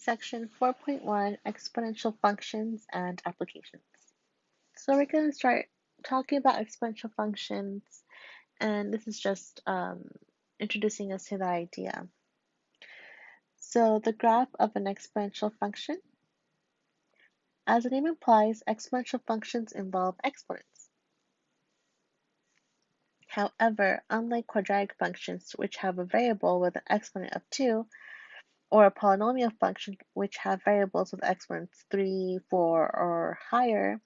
Section 4.1 Exponential Functions and Applications. So we're going to start talking about exponential functions, and this is just introducing us to the idea. So the graph of an exponential function. As the name implies, exponential functions involve exponents. However, unlike quadratic functions, which have a variable with an exponent of 2, or a polynomial function which have variables with exponents 3, 4, or higher,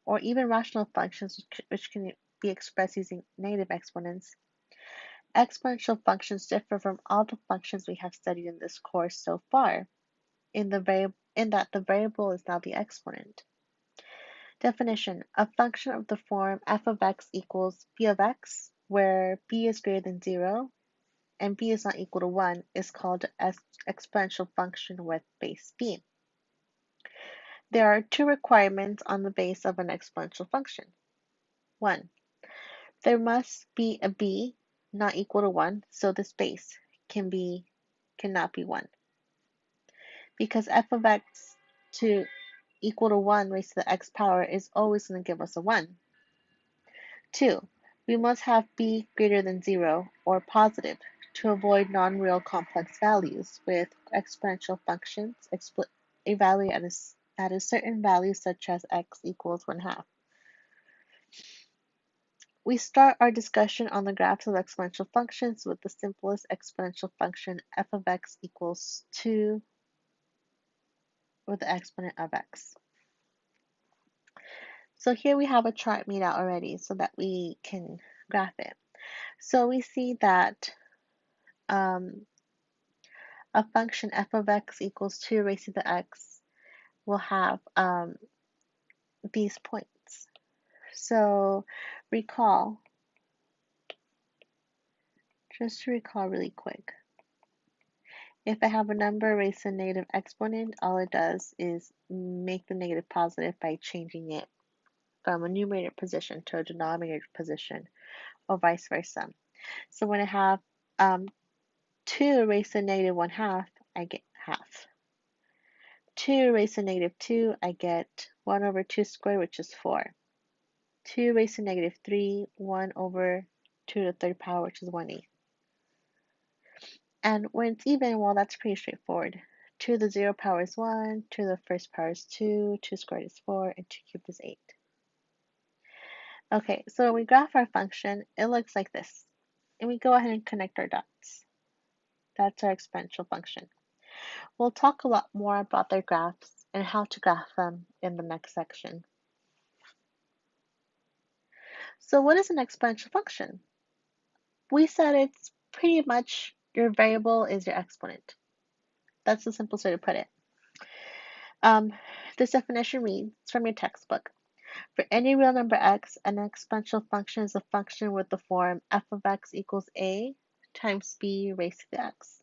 or even rational functions which can be expressed using negative exponents, exponential functions differ from all the functions we have studied in this course so far, in that the variable is now the exponent. Definition: a function of the form f of x equals b of x, where b is greater than 0 and b is not equal to 1, is called an exponential function with base b. There are two requirements on the base of an exponential function. 1. There must be a b not equal to 1, so this base cannot be 1. Because f of x to equal to 1 raised to the x power is always going to give us a 1. 2. We must have b greater than 0 or positive to avoid non-real complex values with exponential functions evaluate at a certain value such as x equals 1/2. We start our discussion on the graphs of exponential functions with the simplest exponential function f of x equals 2 with the exponent of x. So here we have a chart made out already so that we can graph it. So we see that a function f of x equals 2 raised to the x will have these points. So just to recall really quick, if I have a number raised to a negative exponent, all it does is make the negative positive by changing it from a numerator position to a denominator position, or vice versa. So when I have 2 raised to negative 1/2, I get half. 2 raised to negative 2, I get 1 over 2 squared, which is 4. 2 raised to negative 3, 1 over 2 to the third power, which is 1/8. And when it's even, well, that's pretty straightforward. 2 to the 0 power is 1, 2 to the first power is 2, 2 squared is 4, and 2 cubed is 8. Okay, so when we graph our function, it looks like this. And we go ahead and connect our dots. That's our exponential function. We'll talk a lot more about their graphs and how to graph them in the next section. So what is an exponential function? We said it's pretty much your variable is your exponent. That's the simplest way to put it. This definition reads from your textbook. For any real number x, an exponential function is a function with the form f of x equals a times b raised to the x,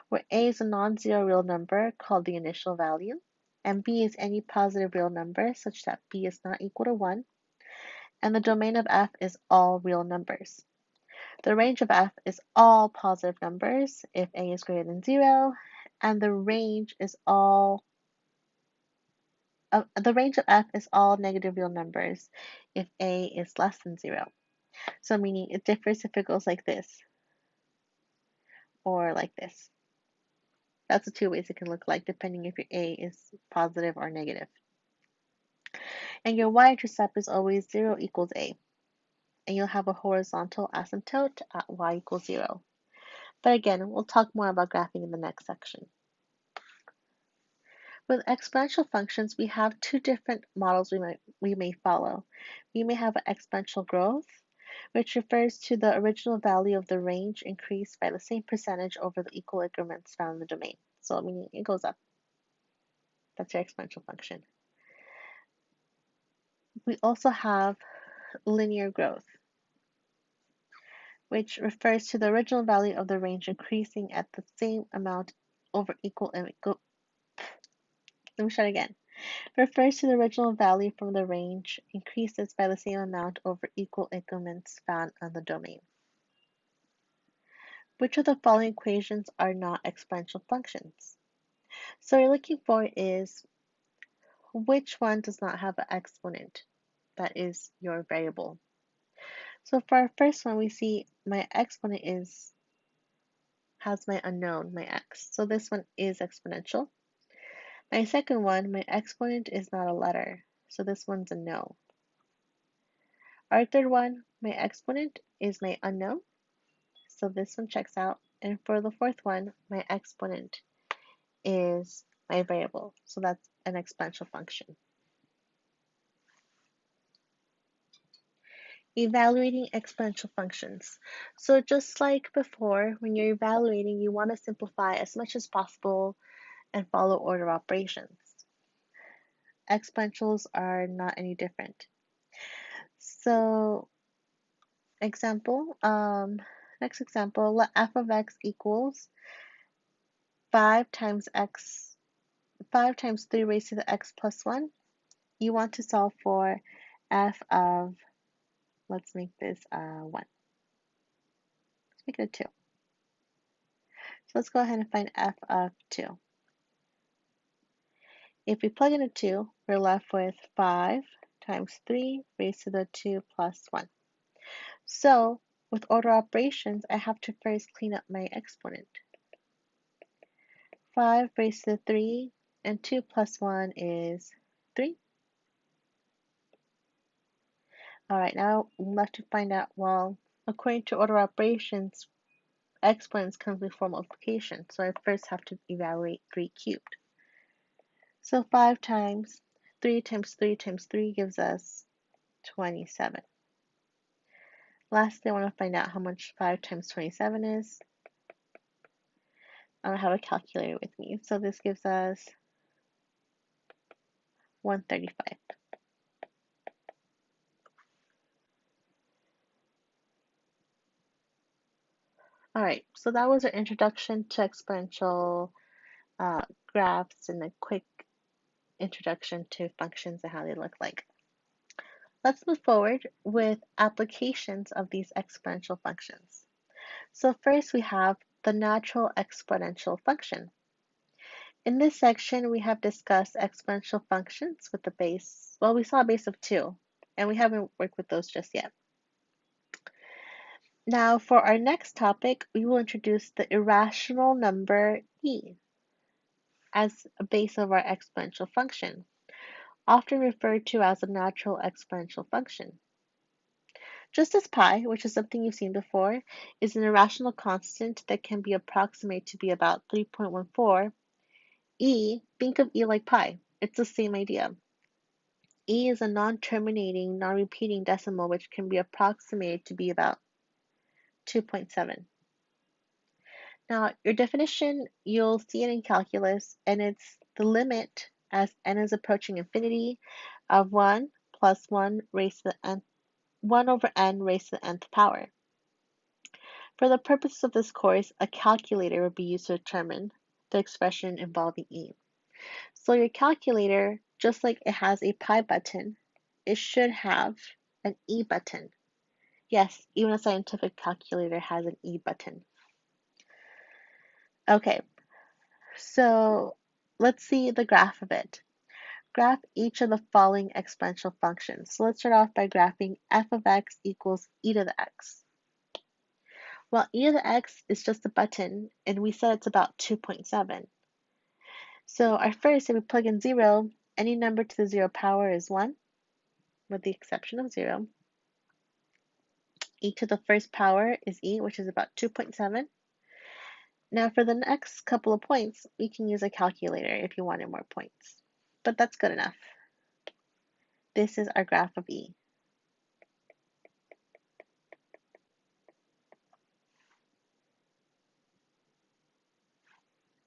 where a is a non-zero real number called the initial value, and b is any positive real number such that b is not equal to 1, and the domain of f is all real numbers. The range of f is all positive numbers if a is greater than 0, and the range of f is all negative real numbers if a is less than 0. So meaning it differs if it goes like this or like this. That's the two ways it can look like depending if your a is positive or negative. And your y-intercept is always 0 equals a. And you'll have a horizontal asymptote at y equals 0. But again, we'll talk more about graphing in the next section. With exponential functions, we have two different models we may follow. We may have an exponential growth, which refers to the original value of the range increased by the same percentage over the equal increments found in the domain. So meaning it goes up. That's your exponential function. We also have linear growth, which refers to the original value of the range increasing at the same amount over equal. Let me start again. Refers to the original value from the range increases by the same amount over equal increments found on the domain. Which of the following equations are not exponential functions? So what you're looking for is which one does not have an exponent that is your variable. So for our first one, we see my exponent has my unknown, my x. So this one is exponential. My second one, my exponent is not a letter. So this one's a no. Our third one, my exponent is my unknown. So this one checks out. And for the fourth one, my exponent is my variable. So that's an exponential function. Evaluating exponential functions. So just like before, when you're evaluating, you want to simplify as much as possible and follow order operations. Exponentials are not any different. So example, next example, let f of x equals 5 times 3 raised to the x plus 1. You want to solve for f of, let's make this 1. Let's make it a 2. So let's go ahead and find f of 2. If we plug in a 2, we're left with 5 times 3 raised to the 2 plus 1. So with order operations, I have to first clean up my exponent. 5 raised to the 3 and 2 plus 1 is 3. All right, now I'm left to find out, well, according to order operations, exponents come before multiplication, so I first have to evaluate 3 cubed. So 5 times 3 times 3 times 3 gives us 27. Lastly, I want to find out how much 5 times 27 is. I don't have a calculator with me, so this gives us 135. All right, so that was our introduction to exponential graphs and a quick introduction to functions and how they look like. Let's move forward with applications of these exponential functions. So first we have the natural exponential function. In this section, we have discussed exponential functions with the base. Well, we saw a base of 2, and we haven't worked with those just yet. Now, for our next topic, we will introduce the irrational number e as a base of our exponential function, often referred to as a natural exponential function. Just as pi, which is something you've seen before, is an irrational constant that can be approximated to be about 3.14, think of e like pi. It's the same idea. E is a non-terminating, non-repeating decimal which can be approximated to be about 2.7. Now, your definition, you'll see it in calculus, and it's the limit as n is approaching infinity of 1 plus 1 raised to the nth, 1 over n raised to the nth power. For the purposes of this course, a calculator will be used to determine the expression involving e. So your calculator, just like it has a pi button, it should have an e button. Yes, even a scientific calculator has an e button. Okay, so let's see the graph of it. Graph each of the following exponential functions. So let's start off by graphing f of x equals e to the x. Well, e to the x is just a button, and we said it's about 2.7. So our first, if we plug in 0, any number to the 0 power is 1, with the exception of 0. E to the first power is e, which is about 2.7. Now for the next couple of points, we can use a calculator if you wanted more points. But that's good enough. This is our graph of e.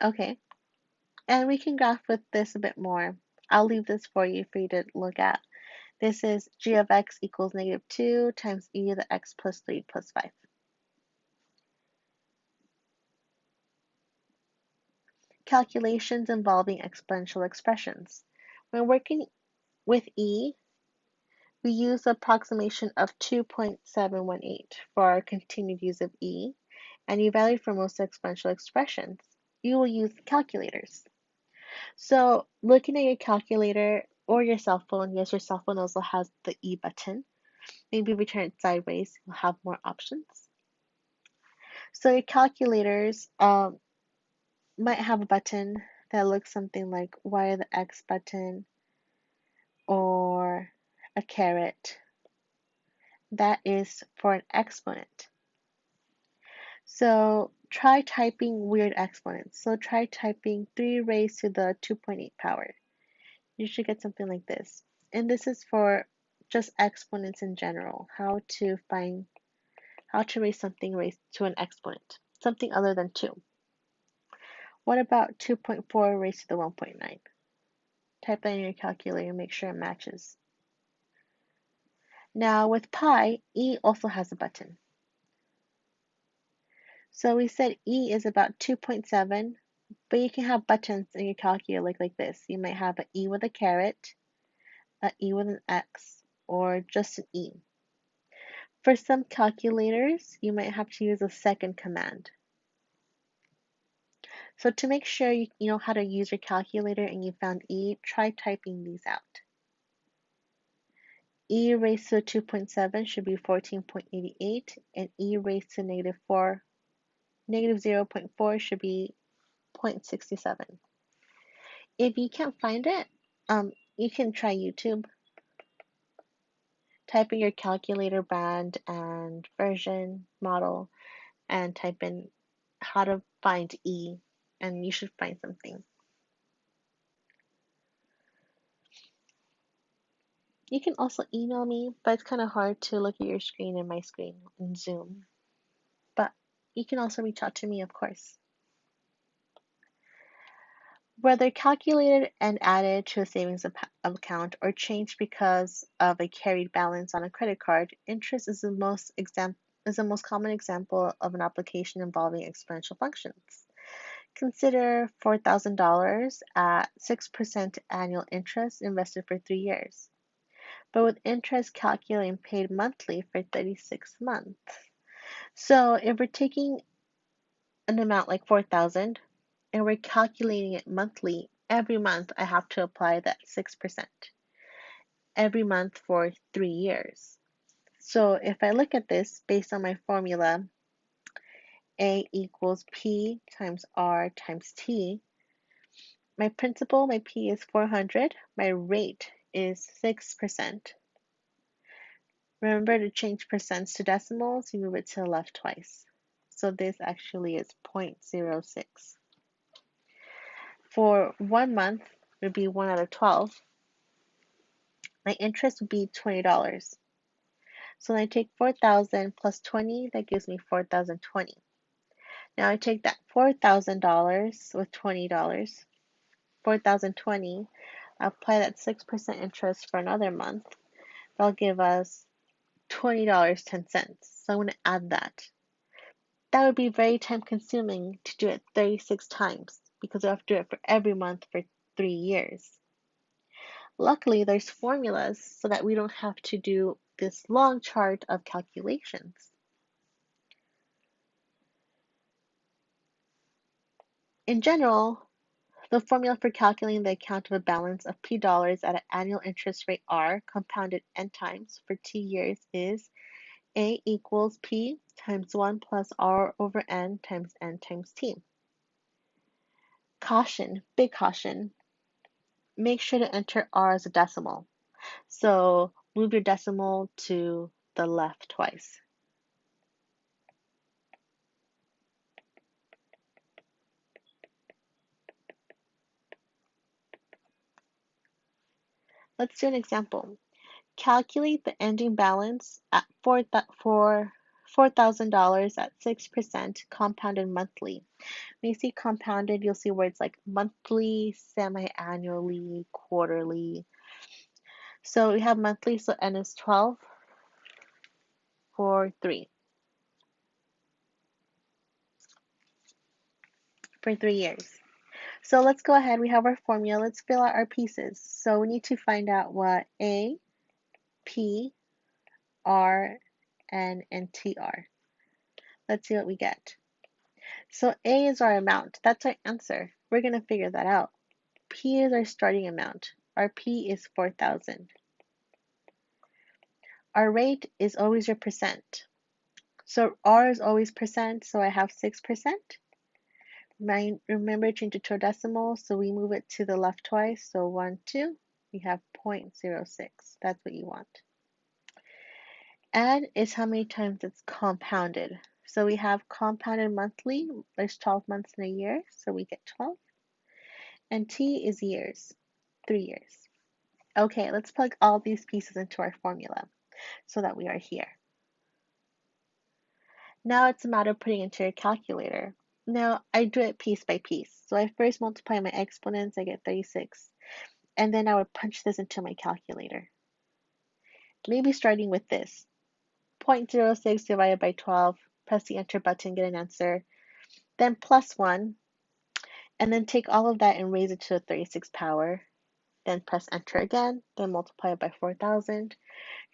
Okay, and we can graph with this a bit more. I'll leave this for you to look at. This is g of x equals negative 2 times e to the x plus 3 plus 5. Calculations involving exponential expressions. When working with e, we use the approximation of 2.718 for our continued use of e, and you value for most exponential expressions. You will use calculators. So looking at your calculator or your cell phone, yes, your cell phone also has the E button. Maybe if we turn it sideways, you'll have more options. So your calculators might have a button that looks something like Y the X button or a caret. That is for an exponent. So try typing weird exponents. So try typing 3 raised to the 2.8 power. You should get something like this. And this is for just exponents in general, how to raise something raised to an exponent, something other than 2. What about 2.4 raised to the 1.9? Type that in your calculator and make sure it matches. Now with pi, E also has a button. So we said E is about 2.7, but you can have buttons in your calculator like this. You might have an E with a caret, an E with an X, or just an E. For some calculators, you might have to use a second command. So to make sure you know how to use your calculator and you found E, try typing these out. E raised to 2.7 should be 14.88, and E raised to negative 0.4 should be 0.67. If you can't find it, you can try YouTube. Type in your calculator brand and version model and type in how to find E, and you should find something. You can also email me, but it's kind of hard to look at your screen and my screen in Zoom. But you can also reach out to me, of course. Whether calculated and added to a savings account or changed because of a carried balance on a credit card, interest is the most common example of an application involving exponential functions. Consider $4,000 at 6% annual interest invested for 3 years, but with interest calculated and paid monthly for 36 months. So if we're taking an amount like 4,000 and we're calculating it monthly, every month I have to apply that 6% every month for 3 years. So if I look at this based on my formula, A equals P times R times T, my principal, my P is 400, my rate is 6%. Remember to change percents to decimals, you move it to the left twice. So this actually is 0.06. For 1 month, it would be 1 out of 12. My interest would be $20. So then I take 4,000 plus 20, that gives me 4,020. Now I take that $4,000 with $20, 4,020, apply that 6% interest for another month. That'll give us $20.10. So I'm going to add that. That would be very time consuming to do it 36 times because I have to do it for every month for 3 years. Luckily, there's formulas so that we don't have to do this long chart of calculations. In general, the formula for calculating the account of a balance of P dollars at an annual interest rate R compounded n times for T years is A equals P times 1 plus R over n times T. Caution, big caution, make sure to enter R as a decimal. So move your decimal to the left twice. Let's do an example. Calculate the ending balance at $4,000 at 6% compounded monthly. When you see compounded, you'll see words like monthly, semi-annually, quarterly. So we have monthly, so n is 12 for 3 years. So let's go ahead. We have our formula. Let's fill out our pieces. So we need to find out what A, P, R, N, and T are. Let's see what we get. So A is our amount. That's our answer. We're going to figure that out. P is our starting amount. Our P is 4,000. Our rate is always your percent. So R is always percent, so I have 6%. Remember, change it to a decimal, so we move it to the left twice. So 1, 2, we have 0.06. That's what you want. Add is how many times it's compounded. So we have compounded monthly. There's 12 months in a year, so we get 12. And T is years, 3 years. Okay, let's plug all these pieces into our formula so that we are here. Now it's a matter of putting it into your calculator. Now I do it piece by piece. So I first multiply my exponents, I get 36. And then I would punch this into my calculator. Maybe starting with this. 0.06 divided by 12, press the enter button, get an answer. Then plus 1, and then take all of that and raise it to the 36th power. Then press enter again, then multiply it by 4,000.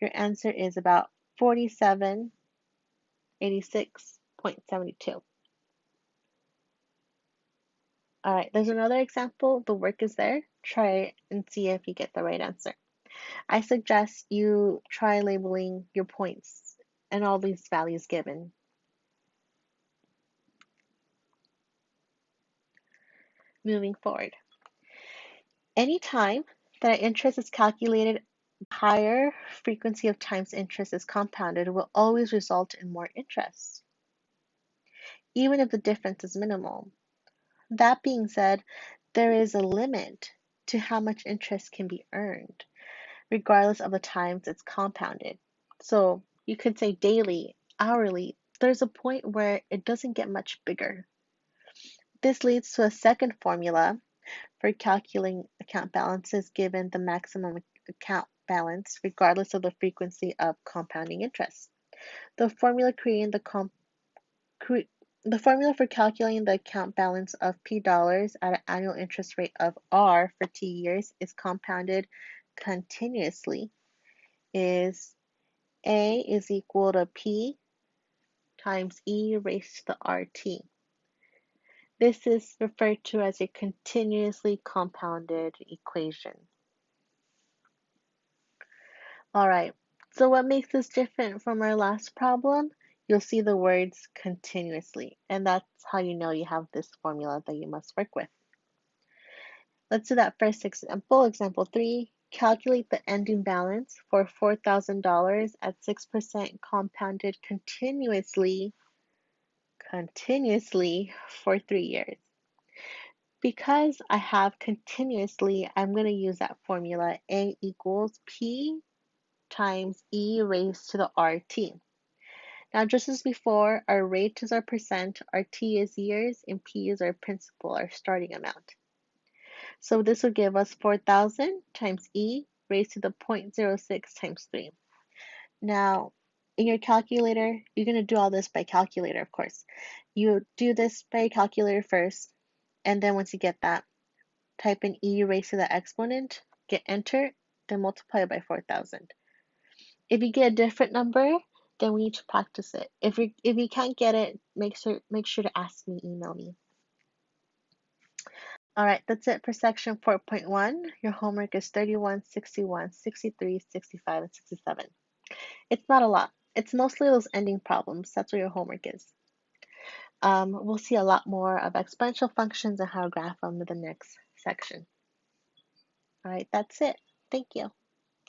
Your answer is about 4786.72. All right, there's another example. The work is there. Try it and see if you get the right answer. I suggest you try labeling your points and all these values given. Moving forward. Anytime that interest is calculated, higher frequency of times interest is compounded will always result in more interest, even if the difference is minimal. That being said, there is a limit to how much interest can be earned, regardless of the times it's compounded. So you could say daily, hourly, there's a point where it doesn't get much bigger. This leads to a second formula for calculating account balances given the maximum account balance, regardless of the frequency of compounding interest. The formula the formula for calculating the account balance of P dollars at an annual interest rate of R for T years is compounded continuously is A is equal to P times E raised to the RT. This is referred to as a continuously compounded equation. All right, so what makes this different from our last problem? You'll see the words continuously, and that's how you know you have this formula that you must work with. Let's do that first example. Example 3, calculate the ending balance for $4,000 at 6% compounded continuously for 3 years. Because I have continuously, I'm going to use that formula A equals P times E raised to the RT. Now, just as before, our rate is our percent, our T is years, and P is our principal, our starting amount. So this would give us 4,000 times E raised to the 0.06 times 3. Now, in your calculator, you're going to do all this by calculator, of course. You do this by calculator first, and then once you get that, type in E raised to the exponent, get enter, then multiply it by 4,000. If you get a different number, then we need to practice it. If you can't get it, make sure to ask me, email me. All right, that's it for section 4.1. Your homework is 31, 61, 63, 65, and 67. It's not a lot. It's mostly those ending problems. That's what your homework is. We'll see a lot more of exponential functions and how to graph them in the next section. All right, that's it. Thank you.